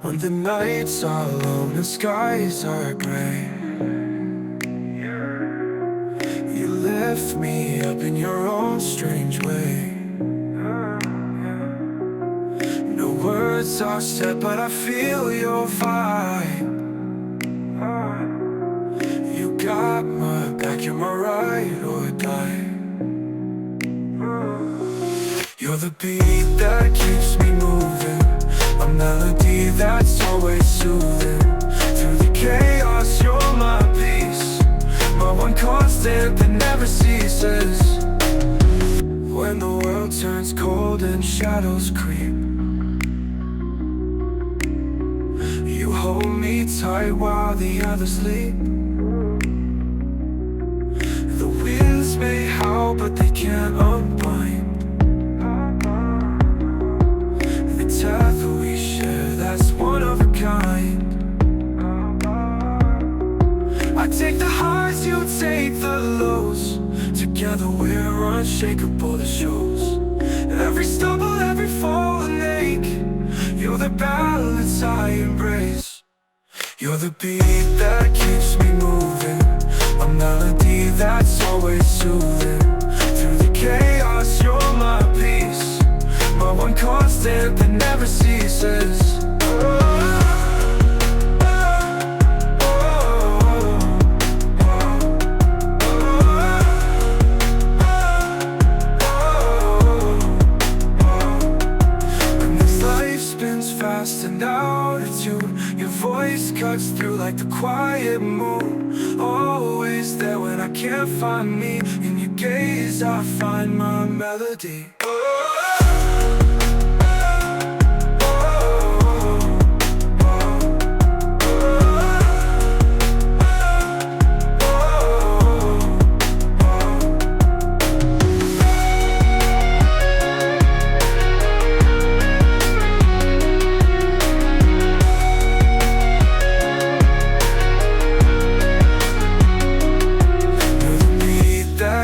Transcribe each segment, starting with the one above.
When the nights are long and skies are gray, you lift me up in your own strange way. No words are said, but I feel your vibe. You got my back, you're my ride or die. You're the beat that keeps me moving, a melody that's always soothing. Through the chaos, you're my peace, my one constant that never ceases. When the world turns cold and shadows creep, you hold me tight while the others sleep. The winds may howl, but they can't unwind the tether we share, that's one of a kind. I take the highs, you take the lows. Together we're unshakable, the shows. Every stumble, every fall and ache, you're the balance I embrace. You're the beat that keeps me moving, a melody that's always soothing. Through the chaos, you're my peace, my one constant that never ceases. When this life spins fast and out of tune, your voice cuts through like the quiet moon. Always there when I can't find me. In your gaze I find my melody.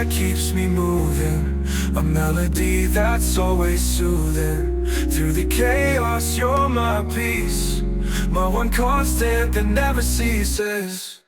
Keeps me moving, a melody that's always soothing. Through the chaos, you're my peace, my one constant that never ceases.